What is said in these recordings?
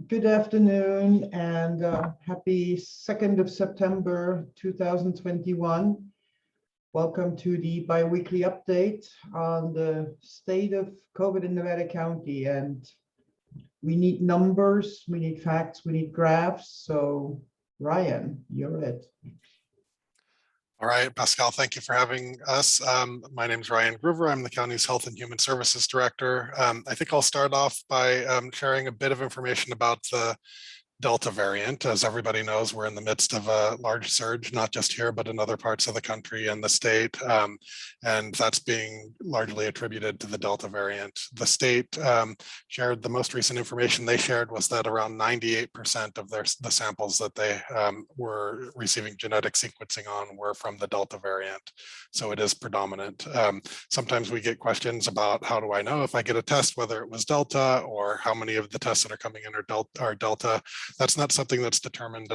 Good afternoon and happy 2nd of September 2021. Welcome to the bi-weekly update on the state of COVID in Nevada County. And we need numbers, we need facts, we need graphs. So Ryan, you're it. All right, Pascal, thank you for having us. My name is Ryan Gruver. I'm the county's Health and Human Services Director. I think I'll start off by sharing a bit of information about the Delta variant. As everybody knows, we're in the midst of a large surge, not just here, but in other parts of the country and the state. And that's being largely attributed to the Delta variant. The state shared the most recent information they shared was that around 98% of the samples that they were receiving genetic sequencing on were from the Delta variant. So it is predominant. Sometimes we get questions about how do I know if I get a test, whether it was Delta or how many of the tests that are coming in are Delta. That's not something that's determined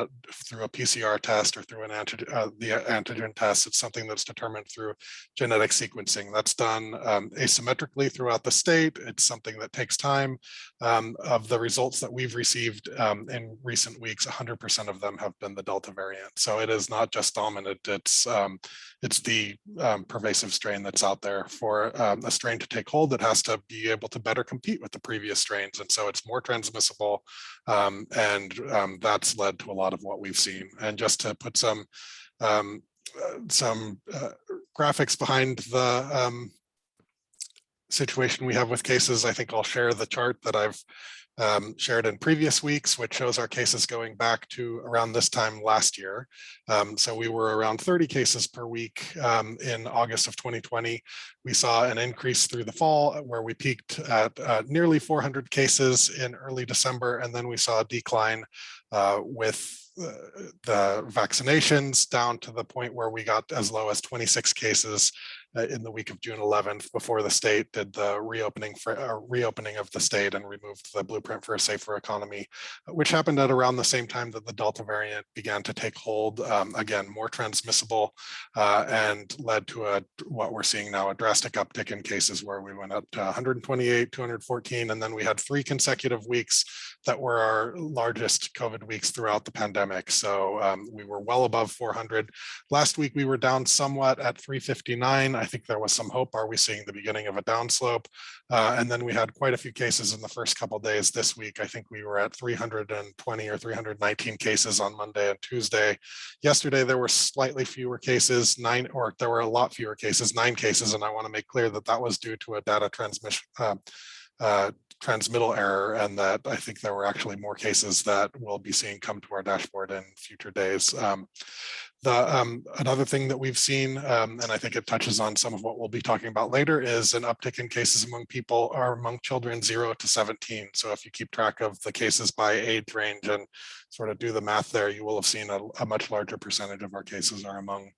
through a PCR test or through the antigen test. It's something that's determined through genetic sequencing. That's done asymmetrically throughout the state. It's something that takes time. Of the results that we've received in recent weeks, 100% of them have been the Delta variant. So it is not just dominant. It's the pervasive strain that's out there. For a strain to take hold, it has to be able to better compete with the previous strains. And so it's more transmissible, and that's led to a lot of what we've seen. And just to put some graphics behind the situation we have with cases, I think I'll share the chart that I've shared in previous weeks, which shows our cases going back to around this time last year. So we were around 30 cases per week in August of 2020. We saw an increase through the fall where we peaked at nearly 400 cases in early December, and then we saw a decline with the vaccinations down to the point where we got as low as 26 cases in the week of June 11th before the state did the reopening of the state and removed the blueprint for a safer economy, which happened at around the same time that the Delta variant began to take hold, again, more transmissible, and led to what we're seeing now, a drastic uptick in cases where we went up to 128, 214, and then we had 3 consecutive weeks that were our largest COVID weeks throughout the pandemic. So we were well above 400. Last week, we were down somewhat at 359. I think there was some hope. Are we seeing the beginning of a downslope? And then we had quite a few cases in the first couple of days this week. I think we were at 320 or 319 cases on Monday and Tuesday. Yesterday, there were slightly fewer cases, there were a lot fewer cases, 9 cases. And I want to make clear that that was due to a data transmittal error, and that I think there were actually more cases that we'll be seeing come to our dashboard in future days. Another thing that we've seen, and I think it touches on some of what we'll be talking about later, is an uptick in cases among children 0 to 17. So if you keep track of the cases by age range and sort of do the math there, you will have seen a much larger percentage of our cases are among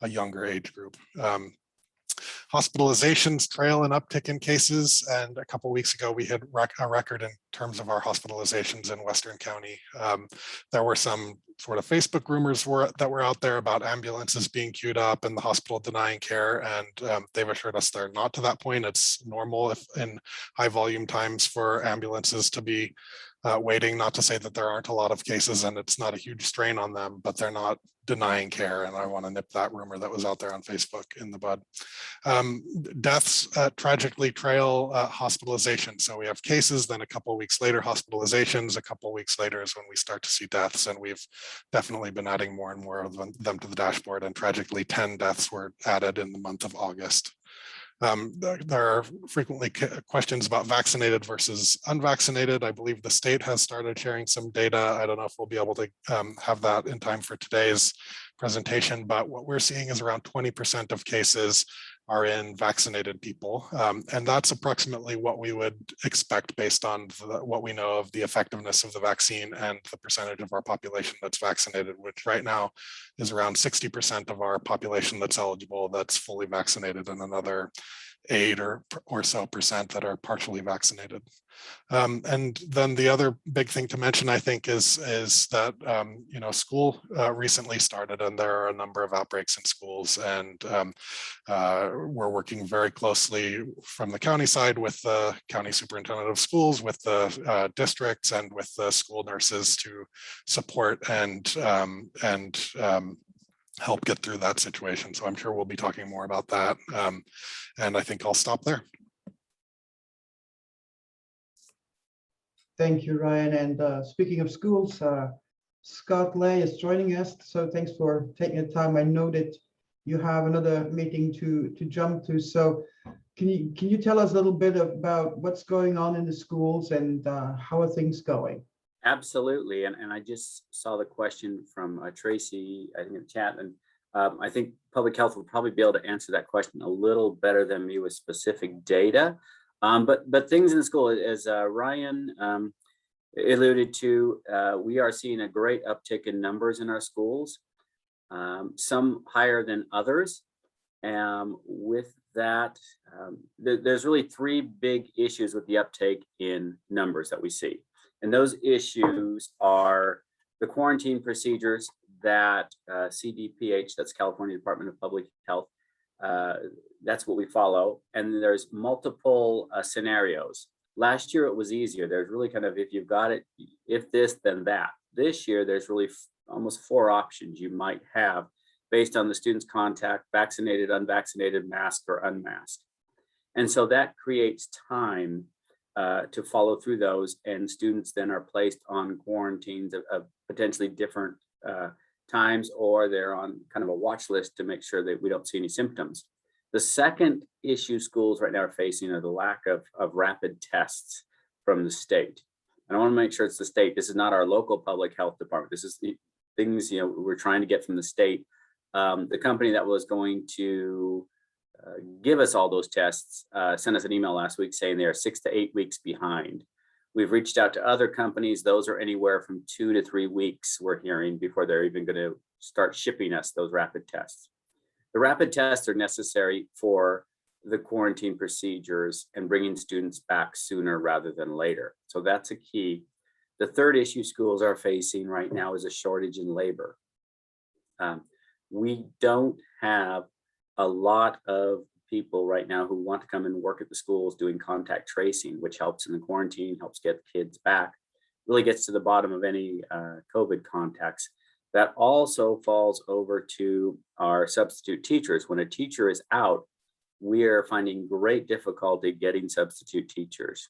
a younger age group. Hospitalizations trail an uptick in cases, and a couple of weeks ago we hit a record in terms of our hospitalizations in Western County. There were some sort of Facebook rumors that were out there about ambulances being queued up and the hospital denying care, and they've assured us they're not to that point. It's normal in high volume times for ambulances to be waiting, not to say that there aren't a lot of cases and it's not a huge strain on them, but they're not denying care. And I want to nip that rumor that was out there on Facebook in the bud. Deaths tragically trail hospitalization. So we have cases, then a couple of weeks later, hospitalizations, a couple of weeks later is when we start to see deaths. And we've definitely been adding more and more of them to the dashboard. And tragically, 10 deaths were added in the month of August. There are frequently questions about vaccinated versus unvaccinated. I believe the state has started sharing some data. I don't know if we'll be able to have that in time for today's presentation, but what we're seeing is around 20% of cases are in vaccinated people. And that's approximately what we would expect based on what we know of the effectiveness of the vaccine and the percentage of our population that's vaccinated, which right now is around 60% of our population that's eligible that's fully vaccinated, and another 8 or so percent that are partially vaccinated. And then the other big thing to mention, I think, is that school recently started, and there are a number of outbreaks in schools, and we're working very closely from the county side with the county superintendent of schools, with the districts, and with the school nurses to support and help get through that situation. So I'm sure we'll be talking more about that. And I think I'll stop there. Thank you, Ryan. And speaking of schools, Scott Lay is joining us. So thanks for taking the time. I know that you have another meeting to jump to. So can you tell us a little bit about what's going on in the schools and how are things going? Absolutely. And I just saw the question from Tracy, I think, in the chat. And I think public health will probably be able to answer that question a little better than me with specific data. But things in the school, as Ryan alluded to, we are seeing a great uptick in numbers in our schools, some higher than others. With that, there's really 3 big issues with the uptake in numbers that we see. And those issues are the quarantine procedures that CDPH, that's California Department of Public Health, that's what we follow. And there's multiple scenarios. Last year, it was easier. There's really kind of, if you've got it, if this, then that. This year, there's really almost 4 options you might have based on the student's contact, vaccinated, unvaccinated, masked, or unmasked. And so that creates time to follow through those, and students then are placed on quarantines of potentially different times, or they're on kind of a watch list to make sure that we don't see any symptoms. The second issue schools right now are facing are the lack of rapid tests from the state. And I want to make sure it's the state. This is not our local public health department. This is the things we're trying to get from the state. The company that was going to give us all those tests sent us an email last week saying they are 6 to 8 weeks behind. We've reached out to other companies. Those are anywhere from 2 to 3 weeks, we're hearing, before they're even going to start shipping us those rapid tests. The rapid tests are necessary for the quarantine procedures and bringing students back sooner rather than later. So that's a key. The third issue schools are facing right now is a shortage in labor. We don't have a lot of people right now who want to come and work at the schools doing contact tracing, which helps in the quarantine, helps get kids back, really gets to the bottom of any COVID contacts. That also falls over to our substitute teachers. When a teacher is out, we are finding great difficulty getting substitute teachers.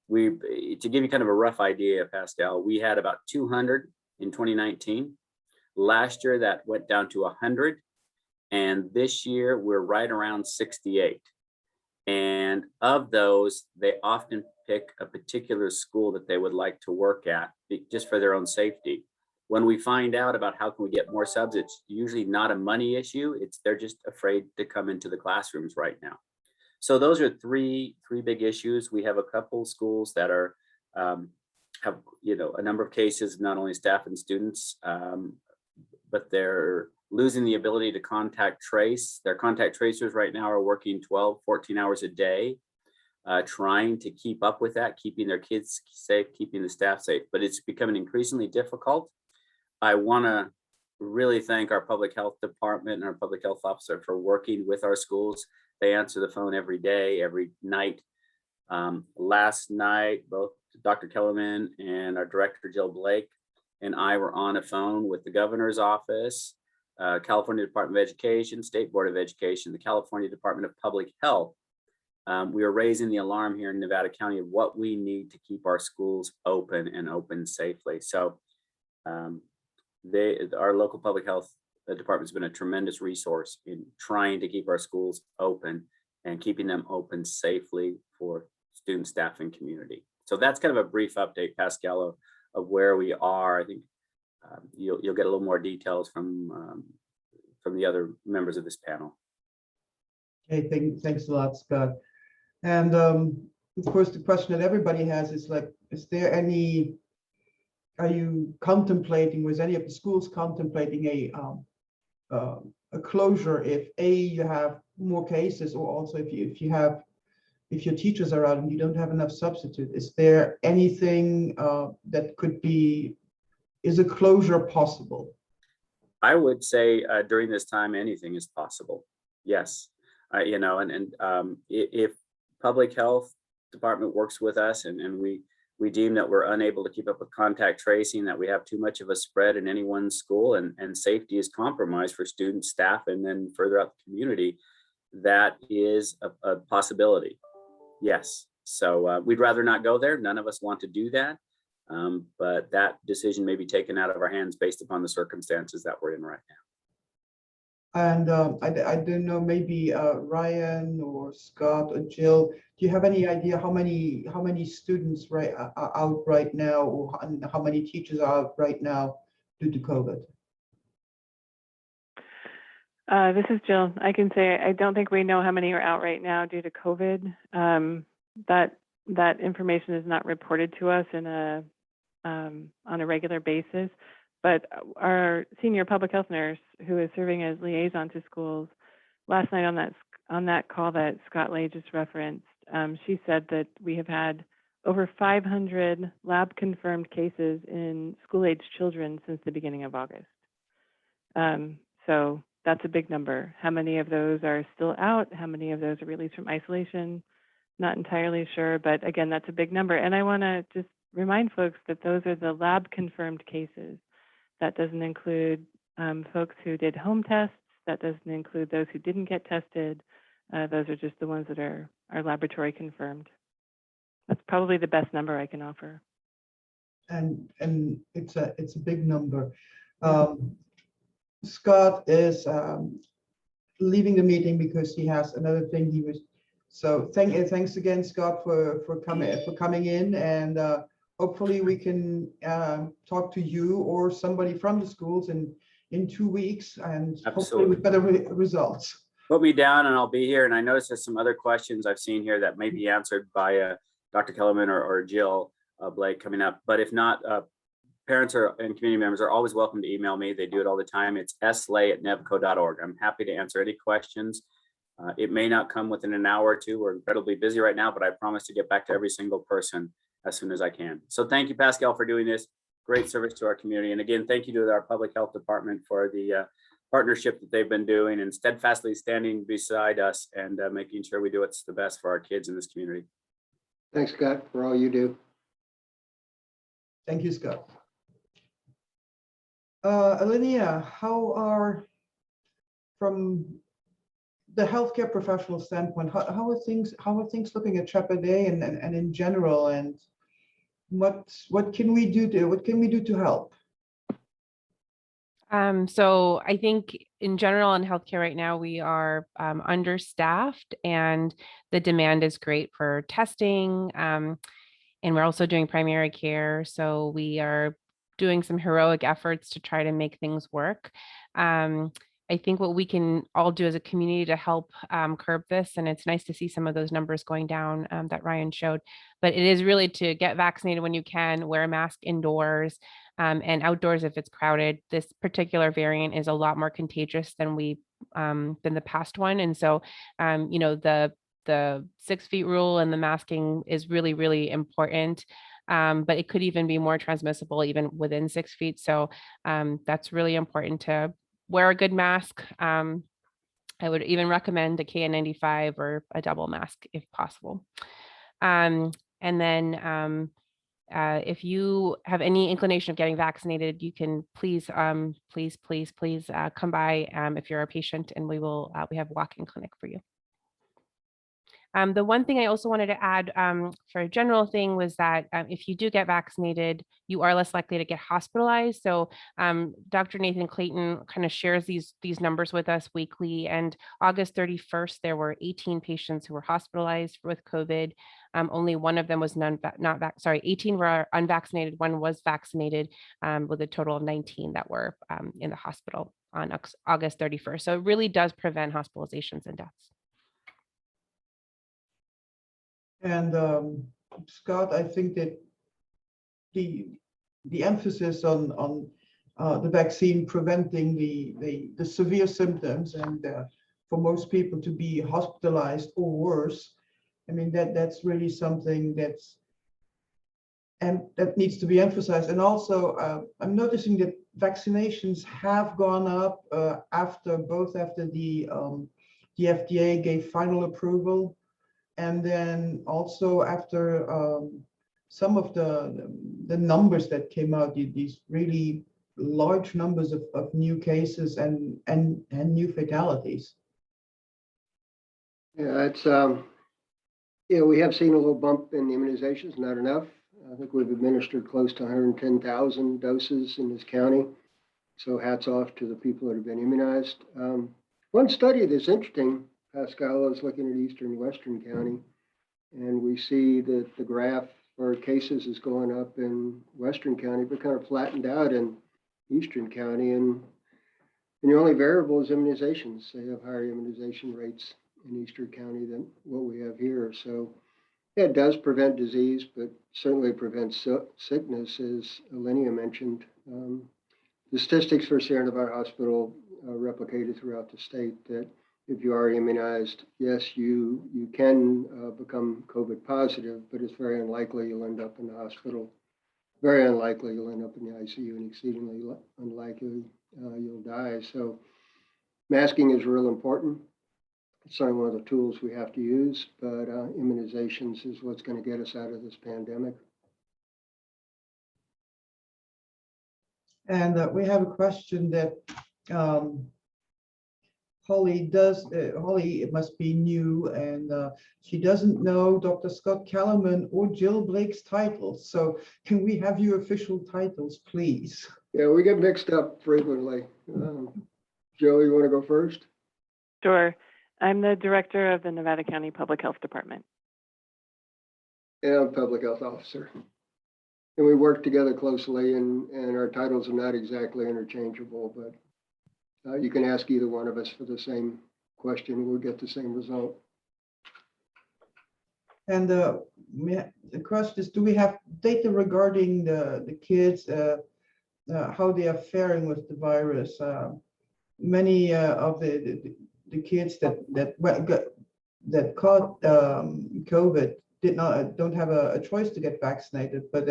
To give you kind of a rough idea, Pascal, we had about 200 in 2019. Last year, that went down to 100. And this year, we're right around 68. And of those, they often pick a particular school that they would like to work at just for their own safety. When we find out about how can we get more subs, it's usually not a money issue. They're just afraid to come into the classrooms right now. So those are three big issues. We have a couple schools that are have a number of cases, not only staff and students, but they're losing the ability to contact trace. Their contact tracers right now are working 12, 14 hours a day, trying to keep up with that, keeping their kids safe, keeping the staff safe, but it's becoming increasingly difficult. I want to really thank our public health department and our public health officer for working with our schools. They answer the phone every day, every night. Last night, both Dr. Kellermann and our director, Jill Blake, and I were on a phone with the governor's office, California Department of Education, State Board of Education, the California Department of Public Health. We are raising the alarm here in Nevada County of what we need to keep our schools open and open safely. So our local public health department has been a tremendous resource in trying to keep our schools open and keeping them open safely for students, staff, and community. So that's kind of a brief update, Pascal, of where we are. I think you'll get a little more details from the other members of this panel. Okay, thanks a lot, Scott. And of course, the question that everybody has is like, are you contemplating, was any of the schools contemplating a closure if you have more cases, or also if your teachers are out and you don't have enough substitute, is there anything that could be, is a closure possible? I would say during this time, anything is possible. Yes. You know, if public health department works with us and we deem that we're unable to keep up with contact tracing, that we have too much of a spread in any one school and safety is compromised for students, staff, and then further out the community, that is a possibility. Yes. So we'd rather not go there. None of us want to do that. But that decision may be taken out of our hands based upon the circumstances that we're in right now. And I don't know, maybe Ryan or Scott or Jill, do you have any idea how many students are out right now, or how many teachers are out right now due to COVID? This is Jill. I can say I don't think we know how many are out right now due to COVID. That information is not reported to us on a regular basis. But our senior public health nurse, who is serving as liaison to schools, last night on that call that Scott Lay just referenced, she said that we have had over 500 lab confirmed cases in school-aged children since the beginning of August. So that's a big number. How many of those are still out? How many of those are released from isolation? Not entirely sure, but again, that's a big number. And I want to just remind folks that those are the lab confirmed cases. That doesn't include folks who did home tests. That doesn't include those who didn't get tested. Those are just the ones that are laboratory confirmed. That's probably the best number I can offer. And it's a big number. Scott is leaving the meeting because he has another thing he was. So thanks again, Scott, for coming in, and hopefully we can talk to you or somebody from the schools in 2 weeks, and hopefully with better results. Put me down and I'll be here. And I noticed there's some other questions I've seen here that may be answered by Dr. Kellermann or Jill Blake coming up. But if not, parents and community members are always welcome to email me. They do it all the time. It's slay@nevco.org. I'm happy to answer any questions. It may not come within an hour or two. We're incredibly busy right now, but I promise to get back to every single person as soon as I can. So thank you, Pascal, for doing this. Great service to our community. And again, thank you to our public health department for the partnership that they've been doing and steadfastly standing beside us and making sure we do what's the best for our kids in this community. Thanks, Scott, for all you do. Thank you, Scott. Alinea, how are, from the healthcare professional standpoint, how are things looking at Chapa Day and in general, and what can we do to help? So I think in general in healthcare right now, we are understaffed, and the demand is great for testing. And we're also doing primary care. So we are doing some heroic efforts to try to make things work. I think what we can all do as a community to help curb this, and it's nice to see some of those numbers going down that Ryan showed, but it is really to get vaccinated when you can, wear a mask indoors and outdoors if it's crowded. This particular variant is a lot more contagious than the past one. And so, you know, the 6 feet rule and the masking is really, really important. But it could even be more transmissible even within 6 feet. So that's really important to wear a good mask. I would even recommend a KN95 or a double mask if possible. And then if you have any inclination of getting vaccinated, you can please come by if you're a patient, and we have walk-in clinic for you. The one thing I also wanted to add for a general thing was that if you do get vaccinated, you are less likely to get hospitalized. So Dr. Nathan Clayton kind of shares these numbers with us weekly. And August 31st, there were 18 patients who were hospitalized with COVID. Only one of them was 18 were unvaccinated. One was vaccinated, with a total of 19 that were in the hospital on August 31st. So it really does prevent hospitalizations and deaths. And Scott, I think that the emphasis on the vaccine preventing the severe symptoms and for most people to be hospitalized or worse. I mean, that's really something that needs to be emphasized. And also, I'm noticing that vaccinations have gone up after the FDA gave final approval, and then also after some of the numbers that came out, these really large numbers of new cases and new fatalities. Yeah, it's, we have seen a little bump in immunizations, not enough. I think we've administered close to 110,000 doses in this county. So hats off to the people that have been immunized. One study that's interesting, Pascal, is looking at Eastern and Western County, and we see that the graph for cases is going up in Western County, but kind of flattened out in Eastern County. And the only variable is immunizations. They have higher immunization rates in Eastern County than what we have here. So yeah, it does prevent disease, but certainly prevents sickness, as Alinea mentioned. The statistics for Sierra Nevada Hospital are replicated throughout the state that if you are immunized, yes, you can become COVID positive, but it's very unlikely you'll end up in the hospital. Very unlikely you'll end up in the ICU, and exceedingly unlikely you'll die. So masking is real important. It's certainly one of the tools we have to use, but immunizations is what's going to get us out of this pandemic. And we have a question that Holly it must be new, and she doesn't know Dr. Scott Kellermann or Jill Blake's titles. So can we have your official titles, please? Yeah, we get mixed up frequently. Joe, you want to go first? Sure. I'm the director of the Nevada County Public Health Department. Yeah, I'm public health officer. And we work together closely, and our titles are not exactly interchangeable, but you can ask either one of us for the same question. We'll get the same result. And the question is, do we have data regarding the kids, how they are faring with the virus? Many of the kids that caught COVID don't have a choice to get vaccinated, but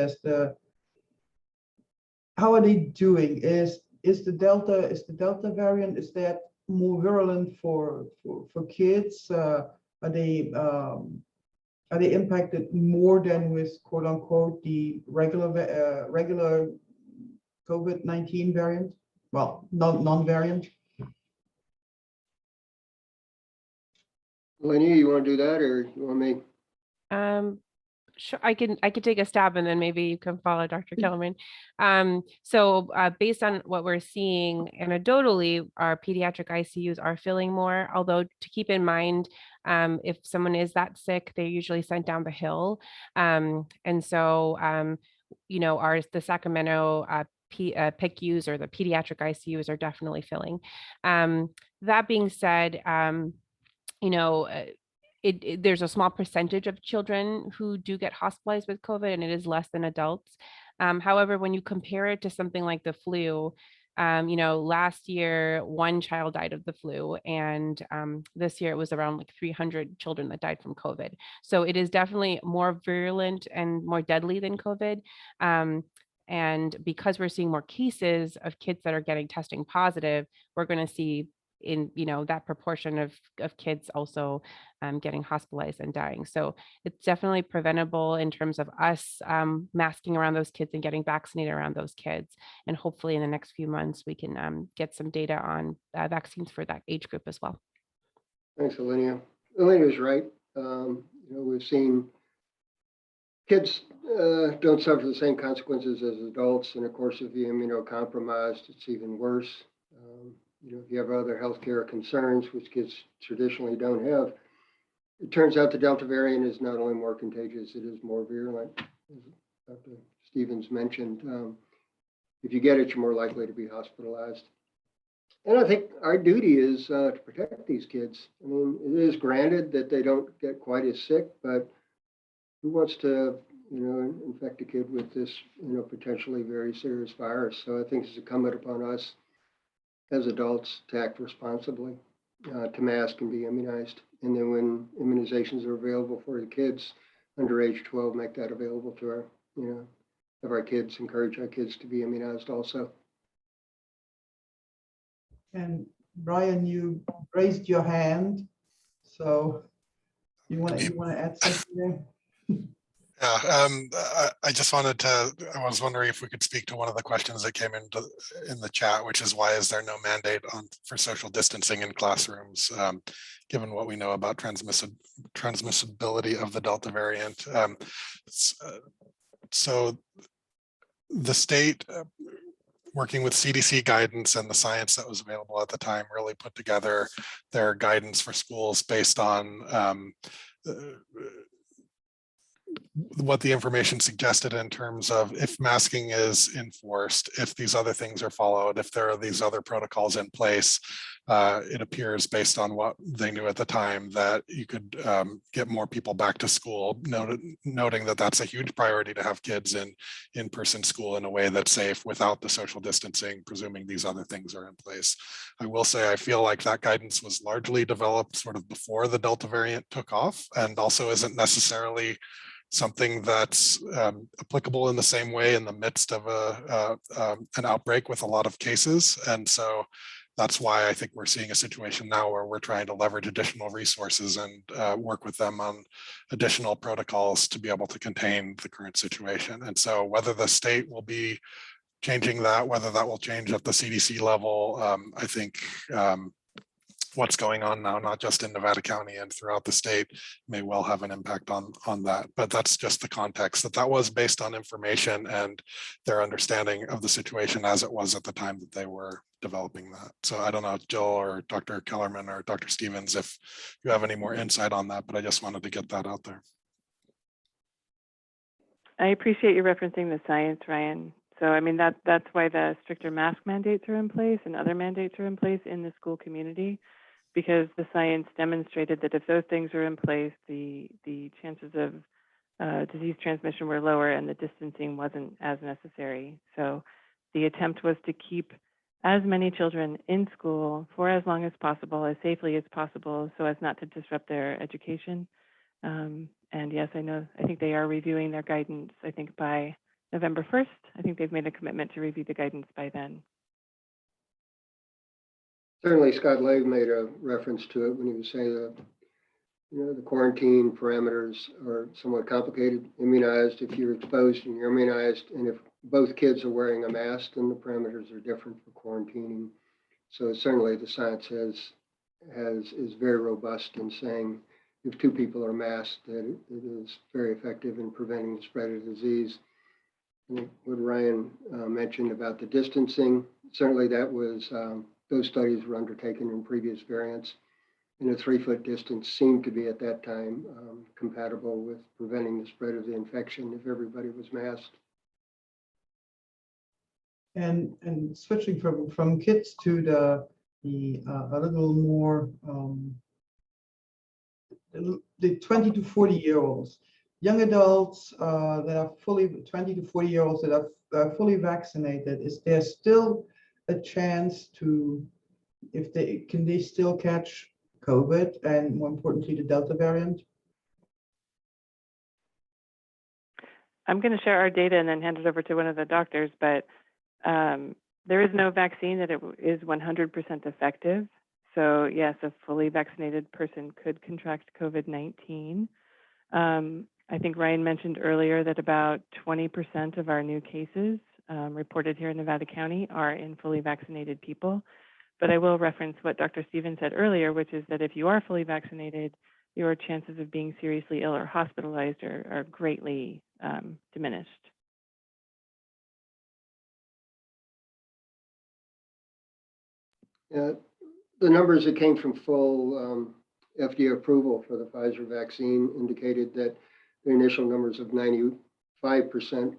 how are they doing? Is the Delta variant, is that more virulent for kids? Are they impacted more than with quote unquote the regular COVID-19 variant? Well, non-variant. Alinea, you want to do that, or you want me? Sure, I can take a stab, and then maybe you can follow Dr. Kellermann. So based on what we're seeing anecdotally, our pediatric ICUs are filling more, although to keep in mind, if someone is that sick, they're usually sent down the hill. And so, the Sacramento PICUs, or the pediatric ICUs, are definitely filling. That being said, there's a small percentage of children who do get hospitalized with COVID, and it is less than adults. However, when you compare it to something like the flu, last year, one child died of the flu, and this year it was around like 300 children that died from COVID. So it is definitely more virulent and more deadly than COVID. And because we're seeing more cases of kids that are getting testing positive, we're going to see in that proportion of kids also getting hospitalized and dying. So it's definitely preventable in terms of us masking around those kids and getting vaccinated around those kids. And hopefully in the next few months, we can get some data on vaccines for that age group as well. Thanks, Alinea. Alenea's right. We've seen kids don't suffer the same consequences as adults. And of course, if you're immunocompromised, it's even worse. If you have other healthcare concerns, which kids traditionally don't have, it turns out the Delta variant is not only more contagious, it is more virulent, as Dr. Stevens mentioned. If you get it, you're more likely to be hospitalized. And I think our duty is to protect these kids. I mean, it is granted that they don't get quite as sick, but who wants to, infect a kid with this, potentially very serious virus? So I think it's incumbent upon us as adults to act responsibly. to mask and be immunized. And then when immunizations are available for the kids under age 12, make that available to our, have our kids, encourage our kids to be immunized also. And Brian, you raised your hand, so you want to add something there? Yeah, I just wanted to, I was wondering if we could speak to one of the questions that came in the chat, which is why is there no mandate for social distancing in classrooms, given what we know about transmissibility of the Delta variant. So the state, working with CDC guidance and the science that was available at the time, really put together their guidance for schools based on what the information suggested in terms of if masking is enforced, if these other things are followed, if there are these other protocols in place, it appears based on what they knew at the time that you could get more people back to school, noting that that's a huge priority to have kids in person school in a way that's safe without the social distancing, presuming these other things are in place. I will say I feel like that guidance was largely developed sort of before the Delta variant took off, and also isn't necessarily something that's applicable in the same way in the midst of an outbreak with a lot of cases. And so that's why I think we're seeing a situation now where we're trying to leverage additional resources and work with them on additional protocols to be able to contain the current situation. And so whether the state will be changing that, whether that will change at the CDC level, I think what's going on now, not just in Nevada County and throughout the state, may well have an impact on that. But that's just the context that was based on information and their understanding of the situation as it was at the time that they were developing that. So I don't know, Jill or Dr. Kellermann or Dr. Stevens, if you have any more insight on that, but I just wanted to get that out there. I appreciate you referencing the science, Ryan. So, I mean, that's why the stricter mask mandates are in place and other mandates are in place in the school community, because the science demonstrated that if those things are in place, the chances of disease transmission were lower and the distancing wasn't as necessary. So the attempt was to keep as many children in school for as long as possible, as safely as possible, so as not to disrupt their education. And yes, I think they are reviewing their guidance, I think by November 1st. I think they've made a commitment to review the guidance by then. Certainly, Scott Lave made a reference to it when he was saying that, the quarantine parameters are somewhat complicated. Immunized, if you're exposed and you're immunized, and if both kids are wearing a mask, then the parameters are different for quarantining. So certainly the science is very robust in saying if two people are masked, that it is very effective in preventing the spread of disease. And what Ryan mentioned about the distancing, certainly that was those studies were undertaken in previous variants, and a 3-foot distance seemed to be at that time compatible with preventing the spread of the infection if everybody was masked. And switching from kids to the a little more the 20 to 40-year-olds, young adults that are fully 20 to 40-year-olds that are fully vaccinated. Is there still a chance to, can they still catch COVID and more importantly the Delta variant? I'm going to share our data and then hand it over to one of the doctors, but there is no vaccine that is 100% effective. So yes, a fully vaccinated person could contract COVID-19. I think Ryan mentioned earlier that about 20% of our new cases reported here in Nevada County are in fully vaccinated people. But I will reference what Dr. Stevens said earlier, which is that if you are fully vaccinated, your chances of being seriously ill or hospitalized are greatly diminished. The numbers that came from full FDA approval for the Pfizer vaccine indicated that the initial numbers of 95%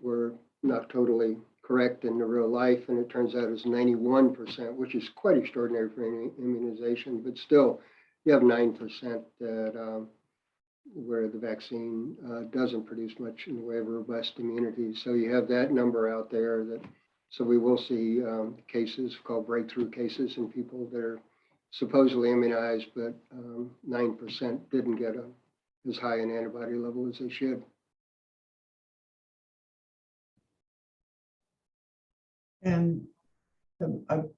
were not totally correct in the real life, and it turns out it's 91%, which is quite extraordinary for any immunization, but still you have 9% that where the vaccine doesn't produce much in the way of robust immunity. So you have that number out there so we will see cases called breakthrough cases in people that are supposedly immunized, but 9% didn't get as high an antibody level as they should. And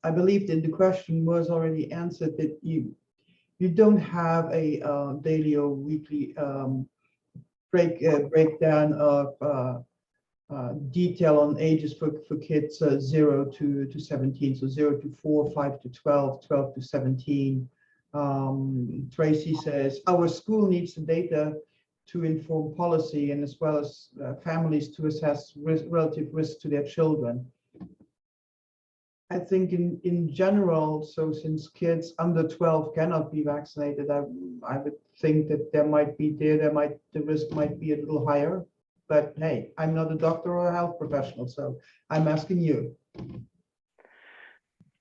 I believe that the question was already answered, that you don't have a daily or weekly breakdown of detail on ages for kids 0 to 17, so 0 to 4, 5 to 12, 12 to 17. Tracy says our school needs the data to inform policy and as well as families to assess relative risk to their children. I think in general, so since kids under 12 cannot be vaccinated, I would think that the risk might be a little higher. But hey, I'm not a doctor or a health professional, so I'm asking you.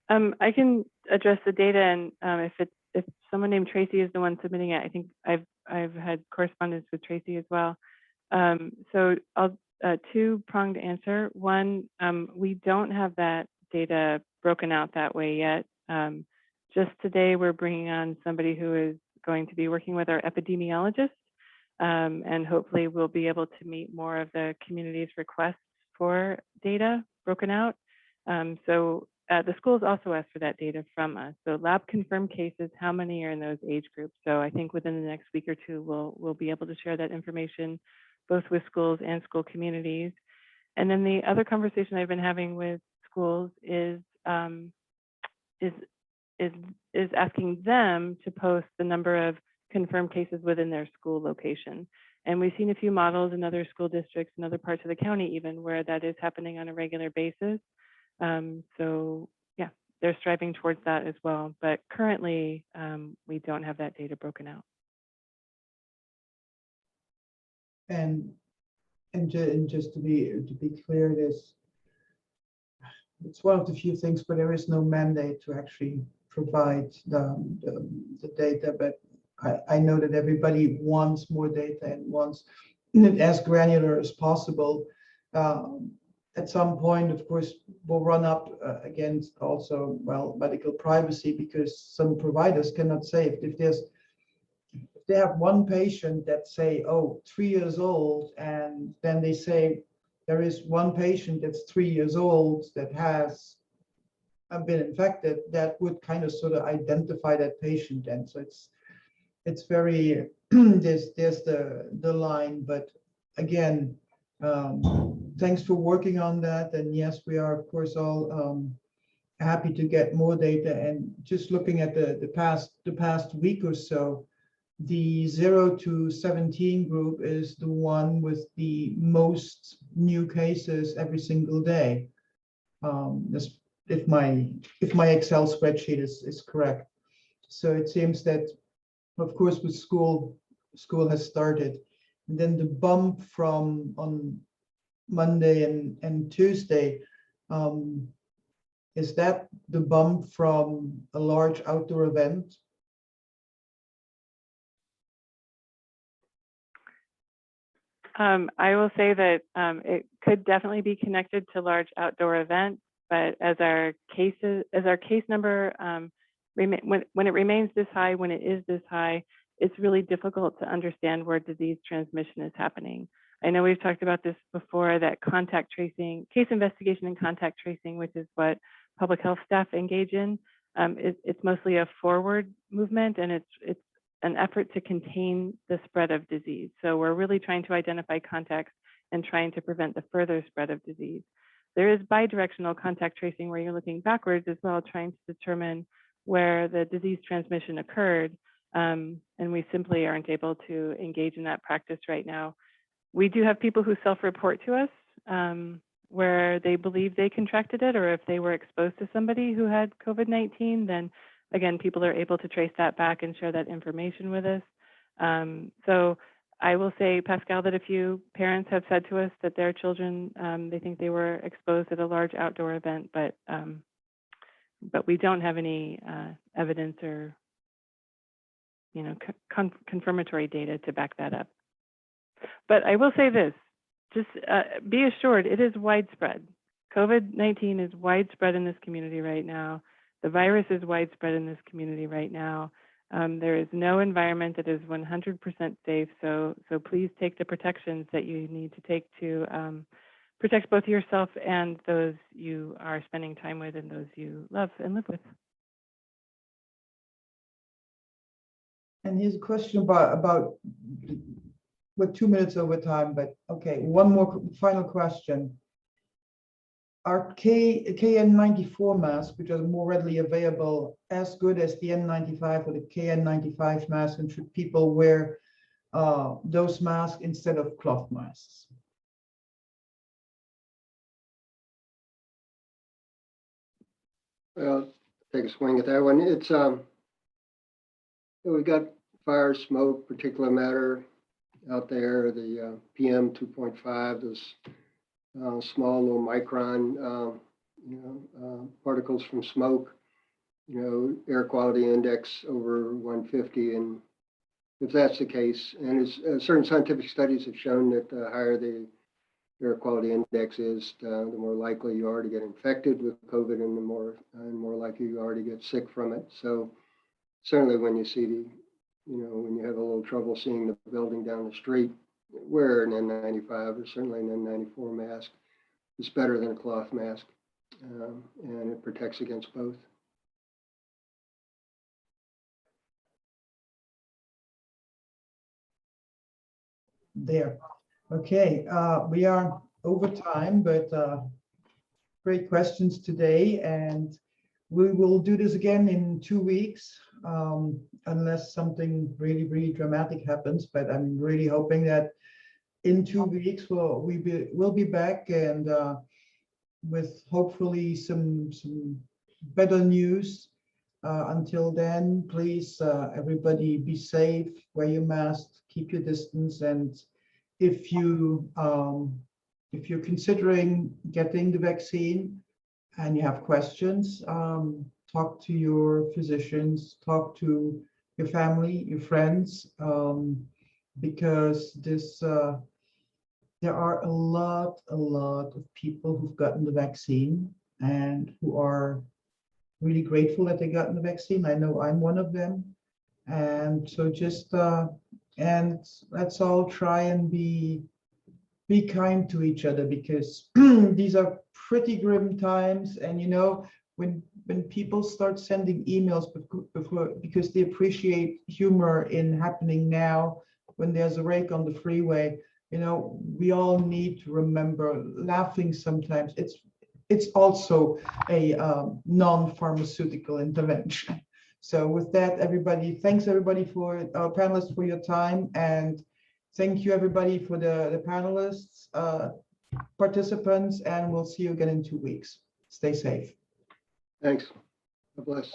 I can address the data, and if someone named Tracy is the one submitting it, I think I've had correspondence with Tracy as well. So I'll two-pronged answer. One, we don't have that data broken out that way yet. Just today, we're bringing on somebody who is going to be working with our epidemiologist, and hopefully we'll be able to meet more of the community's requests for data broken out. So the schools also asked for that data from us. So lab confirmed cases, how many are in those age groups? So I think within the next week or two, we'll be able to share that information both with schools and school communities. And then the other conversation I've been having with schools is asking them to post the number of confirmed cases within their school location. And we've seen a few models in other school districts and other parts of the county even where that is happening on a regular basis. So yeah, they're striving towards that as well. But currently, we don't have that data broken out. And just to be clear, it's one of the few things where there is no mandate to actually provide the data, but I know that everybody wants more data and wants it as granular as possible. At some point, of course, we'll run up against also, well, medical privacy, because some providers cannot say if they have one patient that say, oh, 3 years old, and then they say there is one patient that's 3 years old that has been infected, that would kind of sort of identify that patient. And so it's very, there's the line, but again, thanks for working on that. And yes, we are of course all happy to get more data. And just looking at the past week or so, the 0 to 17 group is the one with the most new cases every single day. If my Excel spreadsheet is correct. So it seems that, of course, with school has started. And then the bump from on Monday and Tuesday, is that the bump from a large outdoor event? I will say that it could definitely be connected to large outdoor events, but as our case number, when it remains this high, when it is this high, it's really difficult to understand where disease transmission is happening. I know we've talked about this before, that contact tracing, case investigation and contact tracing, which is what public health staff engage in, it's mostly a forward movement, and it's an effort to contain the spread of disease. So we're really trying to identify contacts and trying to prevent the further spread of disease. There is bidirectional contact tracing where you're looking backwards as well, trying to determine where the disease transmission occurred. And we simply aren't able to engage in that practice right now. We do have people who self-report to us where they believe they contracted it, or if they were exposed to somebody who had COVID-19, then again, people are able to trace that back and share that information with us. So I will say, Pascal, that a few parents have said to us that their children, they think they were exposed at a large outdoor event, but we don't have any evidence or confirmatory data to back that up. But I will say this, just be assured, it is widespread. COVID-19 is widespread in this community right now. The virus is widespread in this community right now. There is no environment that is 100% safe. So please take the protections that you need to take to protect both yourself and those you are spending time with and those you love and live with. And here's a question about we're 2 minutes over time, but okay, one more final question. Are KN94 masks, which are more readily available, as good as the N95 or the KN95 mask, and should people wear those masks instead of cloth masks? Well, take a swing at that one. It's we've got fire, smoke, particulate matter out there, the PM 2.5, those small little micron, particles from smoke, air quality index over 150. And if that's the case, and certain scientific studies have shown that the higher the air quality index is, the more likely you are to get infected with COVID, and the more likely you are to get sick from it. So certainly when you see when you have a little trouble seeing the building down the street, wear an N95 or certainly an N94 mask. It's better than a cloth mask, and it protects against both. There. Okay, we are over time, but great questions today, and we will do this again in 2 weeks, unless something really, really dramatic happens. But I'm really hoping that in 2 weeks we'll be back, and with hopefully some better news. Until then, please, everybody, be safe, wear your mask, keep your distance, and if you're considering getting the vaccine and you have questions, talk to your physicians, talk to your family, your friends, because there are a lot of people who've gotten the vaccine and who are really grateful that they gotten the vaccine. I know I'm one of them. And so just, and let's all try and be kind to each other, because these are pretty grim times. And when people start sending emails because they appreciate humor in happening now, when there's a wreck on the freeway, we all need to remember laughing sometimes. It's also a non-pharmaceutical intervention. So with that, thanks everybody for our panelists for your time, and thank you everybody for the panelists, participants, and we'll see you again in 2 weeks. Stay safe. Thanks. God bless.